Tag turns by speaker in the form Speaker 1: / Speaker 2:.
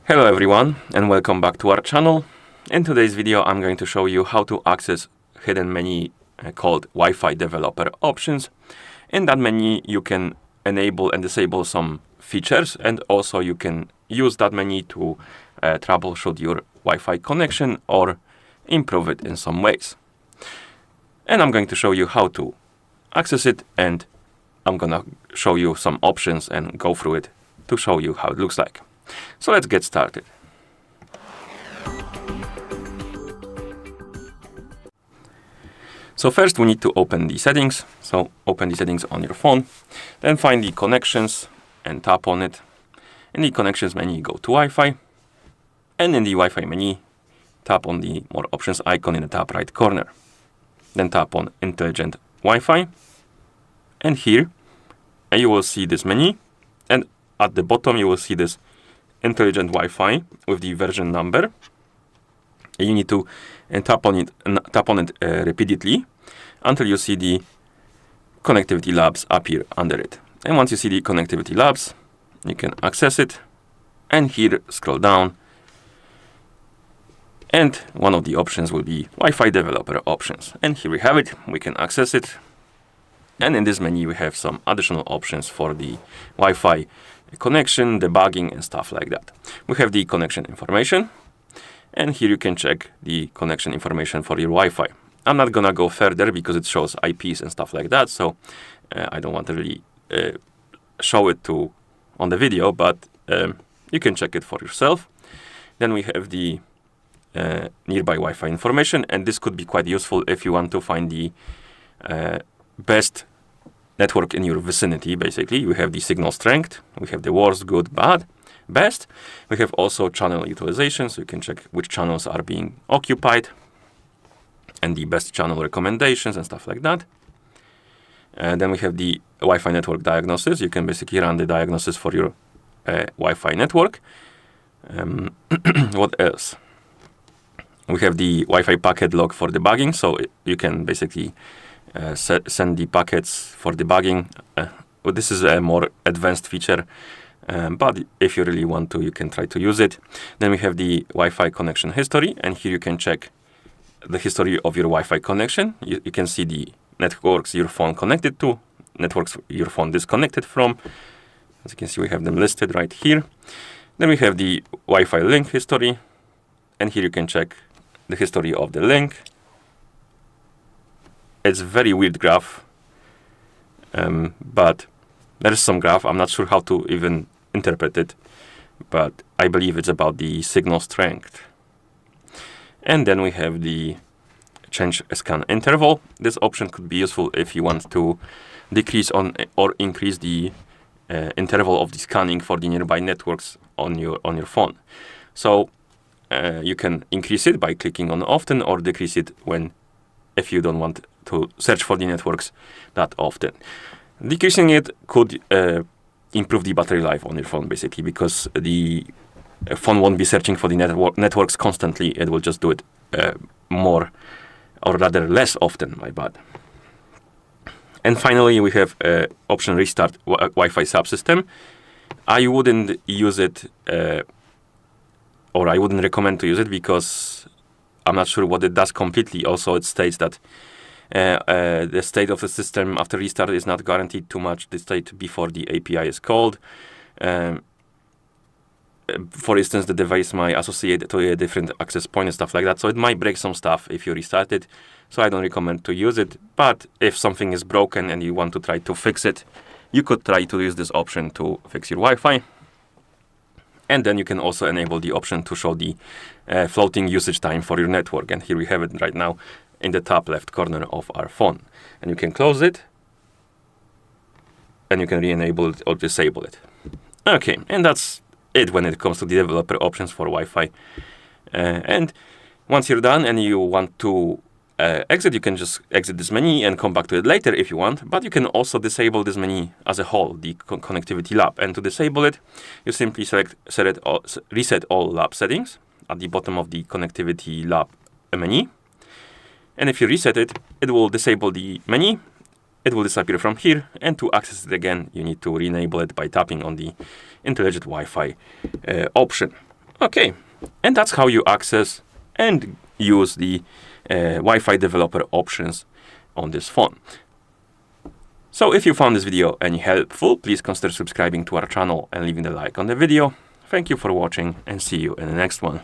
Speaker 1: Hello everyone and welcome back to our channel. In today's video I'm going to show you how to access hidden menu called Wi-Fi developer options. In that menu you can enable and disable some features, and also you can use that menu to troubleshoot your Wi-Fi connection or improve it in some ways. And I'm going to show you how to access it, and I'm gonna show you some options and go through it to show you how it looks like. So let's get started. So first we need to open the settings. So open the settings on your phone, then find the connections and tap on it. In the connections menu, go to Wi-Fi, and in the Wi-Fi menu, tap on the more options icon in the top right corner. Then tap on intelligent Wi-Fi, and here you will see this menu, and at the bottom you will see this intelligent Wi-Fi with the version number. You need to tap on it repeatedly until you see the connectivity labs appear under it. And once you see the connectivity labs, you can access it, and here scroll down, and one of the options will be Wi-Fi developer options. And here we have it, we can access it. And in this menu we have some additional options for the Wi-Fi connection, debugging and stuff like that. We have the connection information, and here you can check the connection information for your Wi-Fi. I'm not gonna go further because it shows IPs and stuff like that, so I don't want to really show it on the video, but you can check it for yourself. Then we have the nearby Wi-Fi information, and this could be quite useful if you want to find the best network in your vicinity. Basically, we have the signal strength, we have the worst, good, bad, best. We have also channel utilization, so you can check which channels are being occupied and the best channel recommendations and stuff like that. And then we have the Wi-Fi network diagnosis. You can basically run the diagnosis for your Wi-Fi network. What else? We have the Wi-Fi packet log for debugging, so you can basically send the packets for debugging. Well, this is a more advanced feature, but if you really want to, you can try to use it. Then we have the Wi-Fi connection history, and here you can check the history of your Wi-Fi connection. You can see the networks your phone connected to, networks your phone disconnected from. As you can see, we have them listed right here. Then we have the Wi-Fi link history, and here you can check the history of the link. It's a very weird graph, but there is some graph. I'm not sure how to even interpret it, but I believe it's about the signal strength. And then we have the change scan interval. This option could be useful if you want to decrease on or increase the interval of the scanning for the nearby networks on your phone. So you can increase it by clicking on often, or decrease it if you don't want to search for the networks that often. Decreasing it could improve the battery life on your phone, basically, because the phone won't be searching for the networks constantly. It will just do it more, or rather less often, my bad. And finally, we have option Restart Wi Fi Subsystem. I wouldn't use it, or I wouldn't recommend to use it, because I'm not sure what it does completely. Also, it states that the state of the system after restart is not guaranteed to match the state before the API is called. For instance, the device might associate to a different access point and stuff like that. So it might break some stuff if you restart it. So I don't recommend to use it. But if something is broken and you want to try to fix it, you could try to use this option to fix your Wi-Fi. And then you can also enable the option to show the floating usage time for your network. And here we have it right now in the top left corner of our phone. And you can close it, and you can re-enable it or disable it. Okay, and that's it when it comes to the developer options for Wi-Fi. And once you're done and you want to exit, you can just exit this menu and come back to it later if you want. But you can also disable this menu as a whole, the connectivity lab. And to disable it, you simply reset all lab settings at the bottom of the connectivity lab menu. And if you reset it, it will disable the menu. It will disappear from here, and to access it again, you need to re-enable it by tapping on the intelligent Wi-Fi option. Okay, and that's how you access and use the Wi-Fi developer options on this phone. So if you found this video any helpful, please consider subscribing to our channel and leaving a like on the video. Thank you for watching and see you in the next one.